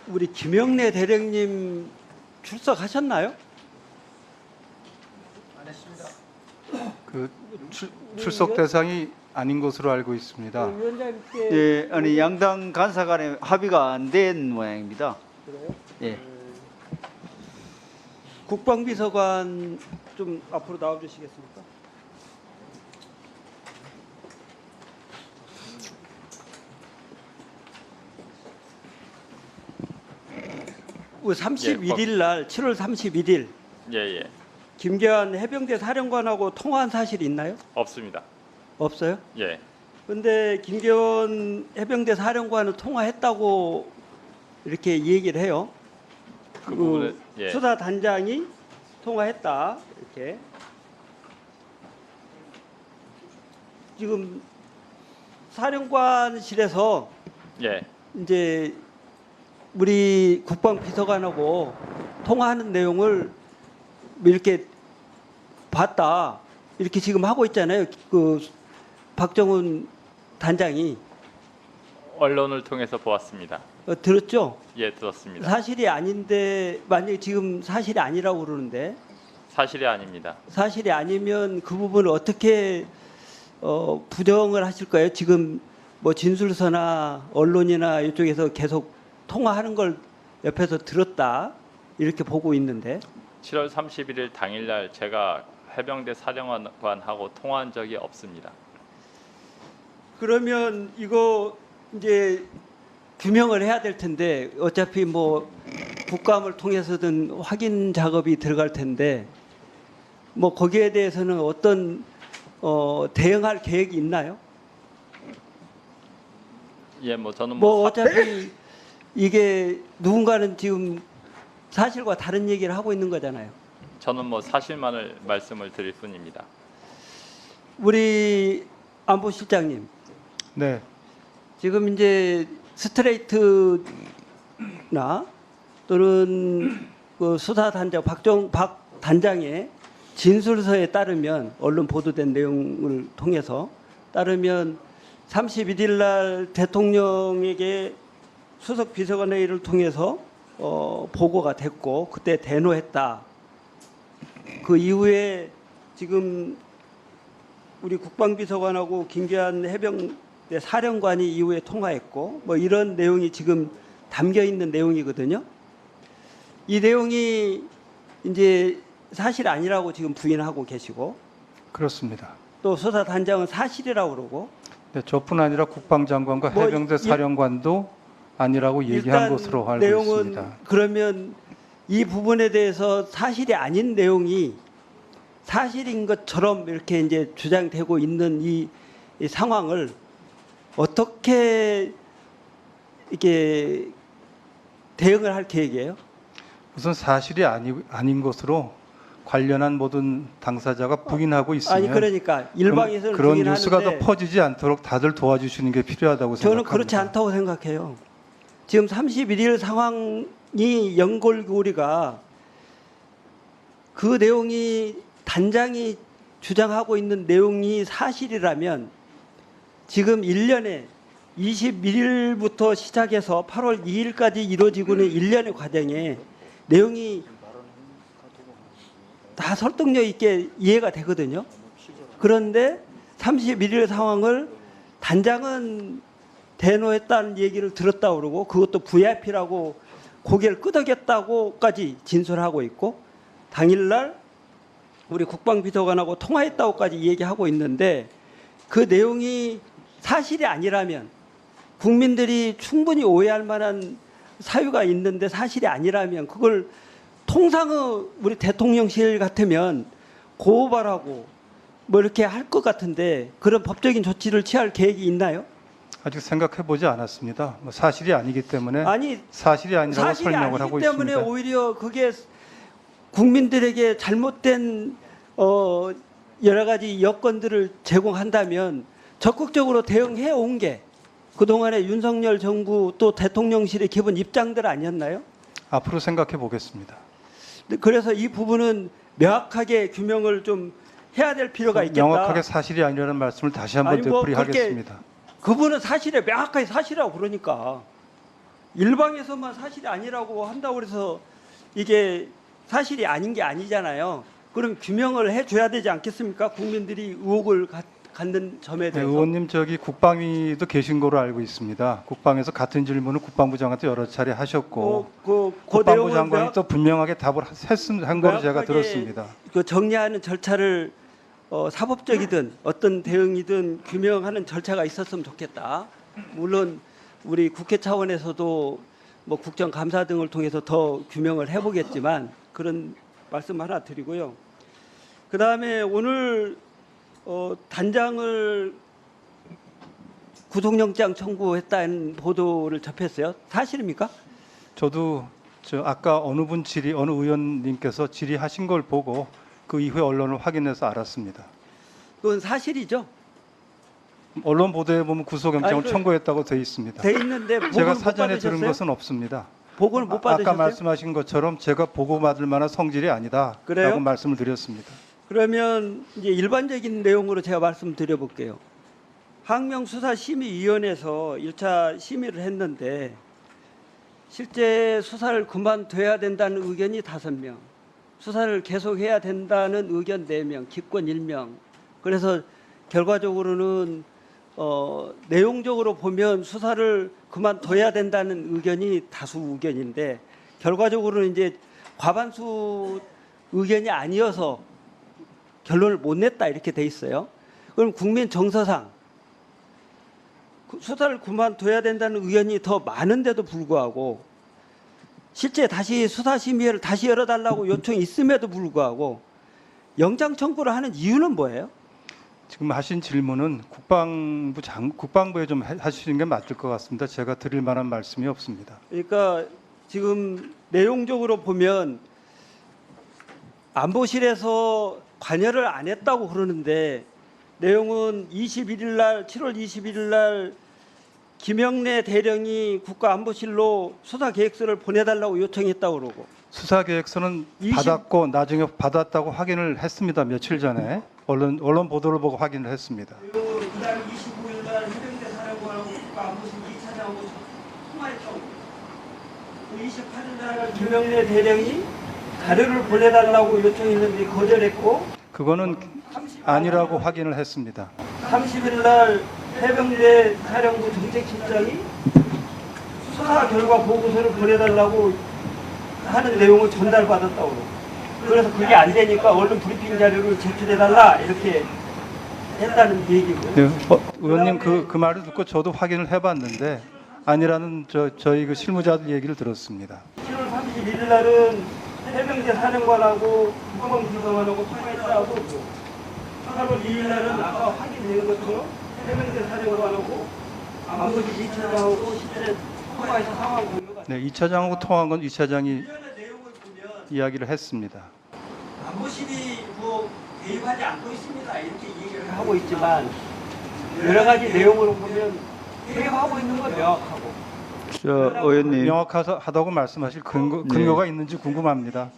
우리 김영래 대령님 출석하셨나요? 안 했습니다. 그 출석 대상이 아닌 것으로 알고 있습니다. 위원장님께 예, 아니 양당 간사 간에 합의가 안 된 모양입니다. 그래요? 예. 국방비서관 좀 앞으로 나와주시겠습니까? 우리 31일 날 7월 31일 예. 김계환 해병대 사령관하고 통화한 사실이 있나요? 없습니다. 없어요? 예. 근데 김계원 해병대 사령관은 통화했다고 이렇게 얘기를 해요. 그 부분은 예. 수사 단장이 통화했다 이렇게. 지금 사령관실에서 예. 이제 우리 국방비서관하고 통화하는 내용을 이렇게 봤다 이렇게 지금 하고 있잖아요. 그 박정훈 단장이 언론을 통해서 보았습니다. 들었죠? 예, 들었습니다. 사실이 아닌데 만약에 지금 사실이 아니라고 그러는데 사실이 아닙니다. 사실이 아니면 그 부분을 어떻게 부정을 하실 거예요? 지금 뭐 진술서나 언론이나 이쪽에서 계속 통화하는 걸 옆에서 들었다 이렇게 보고 있는데 7월 31일 당일날 제가 해병대 사령관하고 통화한 적이 없습니다. 그러면 이거 이제 규명을 해야 될 텐데 어차피 뭐 국감을 통해서든 확인 작업이 들어갈 텐데 뭐 거기에 대해서는 어떤 대응할 계획이 있나요? 예, 뭐 저는 뭐 어차피 이게 누군가는 지금 사실과 다른 얘기를 하고 있는 거잖아요. 저는 뭐 사실만을 말씀을 드릴 뿐입니다. 우리 안보실장님 네, 지금 이제 스트레이트나 또는 그 수사단장 박 단장의 진술서에 따르면 언론 보도된 내용을 통해서 따르면 31일 날 대통령에게 수석 비서관 회의를 통해서 보고가 됐고 그때 대노했다. 그 이후에 지금 우리 국방비서관하고 김계환 해병대 사령관이 이후에 통화했고 뭐 이런 내용이 지금 담겨 있는 내용이거든요. 이 내용이 이제 사실 아니라고 지금 부인하고 계시고 그렇습니다. 또 수사단장은 사실이라고 그러고 네, 저뿐 아니라 국방장관과 뭐 해병대 사령관도 아니라고 얘기한 것으로 알고 내용은 있습니다. 그러면 이 부분에 대해서 사실이 아닌 내용이 사실인 것처럼 이렇게 이제 주장되고 있는 이 상황을 어떻게 이렇게 대응을 할 계획이에요? 우선 사실이 아닌 것으로 관련한 모든 당사자가 부인하고 있으면 아니 그러니까 일방에서는 그런 부인하는데 뉴스가 더 퍼지지 않도록 다들 도와주시는 게 필요하다고 저는 생각합니다. 그렇지 않다고 생각해요. 지금 31일 상황이 연골고리가 그 내용이 단장이 주장하고 있는 내용이 사실이라면 지금 1년에 21일부터 시작해서 8월 2일까지 이루어지고는 1년의 과정에 내용이 다 설득력 있게 이해가 되거든요. 그런데 31일 상황을 단장은 대노했다는 얘기를 들었다고 그러고 그것도 VIP라고 고개를 끄덕였다고까지 진술하고 있고 당일날 우리 국방비서관하고 통화했다고까지 얘기하고 있는데 그 내용이 사실이 아니라면 국민들이 충분히 오해할 만한 사유가 있는데 사실이 아니라면 그걸 통상의 우리 대통령실 같으면 고발하고 뭐 이렇게 할 것 같은데 그런 법적인 조치를 취할 계획이 있나요? 아직 생각해 보지 않았습니다. 뭐 사실이 아니기 때문에 아니 사실이 아니라고 사실이 설명을 하고 아니기 때문에 있습니다. 오히려 그게 국민들에게 잘못된 여러 가지 여건들을 제공한다면 적극적으로 대응해 온 게 그동안의 윤석열 정부 또 대통령실의 기본 입장들 아니었나요? 앞으로 생각해 보겠습니다. 그래서 이 부분은 명확하게 규명을 좀 해야 될 필요가 있겠다. 명확하게 사실이 아니라는 말씀을 다시 한번 아니, 뭐 되풀이하겠습니다. 그분은 사실에 명확하게 사실이라고 그러니까 일방에서만 사실이 아니라고 한다고 해서 이게 사실이 아닌 게 아니잖아요. 그럼 규명을 해줘야 되지 않겠습니까? 국민들이 의혹을 갖는 점에 네, 대해서. 의원님 저기 국방위도 계신 거로 알고 있습니다. 국방에서 같은 질문을 국방부 장관한테 여러 차례 하셨고 국방부 내용을 장관이 또 분명하게 답을 한 거로 제가 명확하게 들었습니다. 그 정리하는 절차를 사법적이든 어떤 대응이든 규명하는 절차가 있었으면 좋겠다. 물론 우리 국회 차원에서도 뭐 국정감사 등을 통해서 더 규명을 해보겠지만 그런 말씀 하나 드리고요. 그 다음에 오늘 단장을 구속영장 청구했다는 보도를 접했어요. 사실입니까? 저도 아까 어느 의원님께서 질의하신 걸 보고 그 이후에 언론을 확인해서 알았습니다. 그건 사실이죠. 언론 보도에 보면 구속영장을 아니, 청구했다고 돼 있습니다. 돼 있는데 제가 보고를 못 사전에 들은 받으셨어요? 것은 없습니다. 보고를 못 받으셨어요? 아까 말씀하신 것처럼 제가 보고받을 만한 성질이 아니다라고 그래요? 말씀을 드렸습니다. 그러면 이제 일반적인 내용으로 제가 말씀드려 볼게요. 항명수사심의위원회에서 1차 심의를 했는데 실제 수사를 그만둬야 된다는 의견이 5명, 수사를 계속해야 된다는 의견 4명, 기권 1명. 그래서 결과적으로는 내용적으로 보면 수사를 그만둬야 된다는 의견이 다수 의견인데 결과적으로는 이제 과반수 의견이 아니어서 결론을 못 냈다 이렇게 돼 있어요. 그럼 국민 정서상 수사를 그만둬야 된다는 의견이 더 많은데도 불구하고 실제 다시 수사심의회를 다시 열어달라고 요청이 있음에도 불구하고 영장 청구를 하는 이유는 뭐예요? 지금 하신 질문은 국방부에 좀 하시는 게 맞을 것 같습니다. 제가 드릴 만한 말씀이 없습니다. 그러니까 지금 내용적으로 보면 안보실에서 관여를 안 했다고 그러는데 내용은 21일 날 7월 21일 날 김영래 대령이 국가안보실로 수사 계획서를 보내달라고 요청했다고 그러고 수사 계획서는 20 받았고 나중에 받았다고 확인을 했습니다. 며칠 전에 언론 보도를 보고 확인을 했습니다. 그리고 그날 25일 날 해병대 사령관하고 국가안보실 2차장하고 통화했다고. 28일 날 김영래 대령이 자료를 보내달라고 요청했는데 거절했고 그거는 아니라고 확인을 했습니다. 30일 날 해병대 사령부 정책실장이 수사 결과 보고서를 보내달라고 하는 내용을 전달받았다고 그러고. 그래서 그게 안 되니까 언론 브리핑 자료를 제출해달라 이렇게 했다는 얘기고요. 네, 의원님 그 말을 듣고 저도 확인을 해봤는데 아니라는 저희 그 실무자들 얘기를 들었습니다. 7월 31일 날은 해병대 사령관하고 국방부장관하고 통화했다고 8월 2일 날은 아까 확인된 것처럼 해병대 사령관하고 안보실 2차장하고 실제 통화해서 상황 공유가 네, 2차장하고 통화한 건 2차장이 이전의 내용을 보면 이야기를 했습니다. 안보실이 뭐 개입하지 않고 있습니다 이렇게 얘기를 하고 있지만 여러 가지 내용으로 보면 개입하고 있는 건 명확하고 저 의원님, 명확하다고 말씀하실 근거가 있는지 궁금합니다.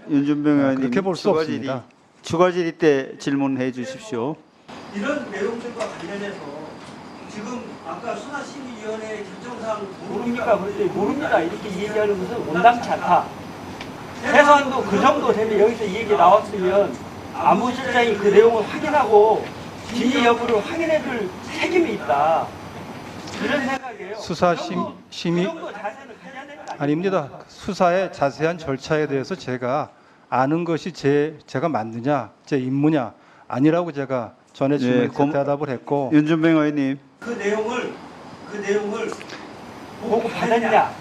윤준병 의원님 그렇게 볼 수 없습니다. 추가 질의 때 질문해 주십시오. 이런 내용들과 관련해서 지금 아까 수사심의위원회 결정상 모릅니까? 그랬더니 모릅니다 이렇게 얘기하는 것은 온당치 않다. 최소한도 그 정도 되면 여기서 이 얘기 나왔으면 안보실장이 그 내용을 확인하고 진위 여부를 확인해줄 책임이 있다. 그런 생각이에요. 수사 그 심의 정도 자세는 가져야 되는 거 아닙니까? 아닙니다. 수사의 자세한 절차에 대해서 제가 아는 것이 제가 맞느냐, 제 임무냐 아니라고 제가 전에 질문에 대답을 했고 윤준병 의원님, 그 내용을 보고 받았냐?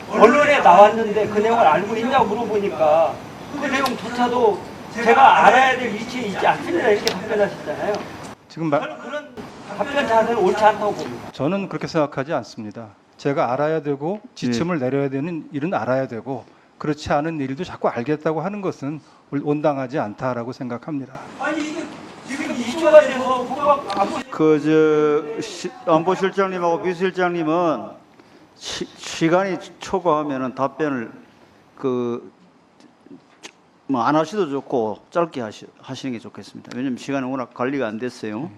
언론에 나왔는데 그 내용을 알고 있냐고 물어보니까 그 내용조차도 제가 알아야 될 위치에 있지 않습니다. 이렇게 답변하셨잖아요. 지금 저는 그런 답변 자세는 옳지 않다고 봅니다. 저는 그렇게 생각하지 않습니다. 제가 알아야 되고 지침을 내려야 되는 일은 알아야 되고 그렇지 않은 일도 자꾸 알겠다고 하는 것은 온당하지 않다라고 생각합니다. 아니 이게 지금 2초가 돼서 안보실장님하고 비서실장님은 시간이 초과하면은 답변을 안 하셔도 좋고 짧게 하시는 게 좋겠습니다. 왜냐하면 시간이 워낙 관리가 안 됐어요.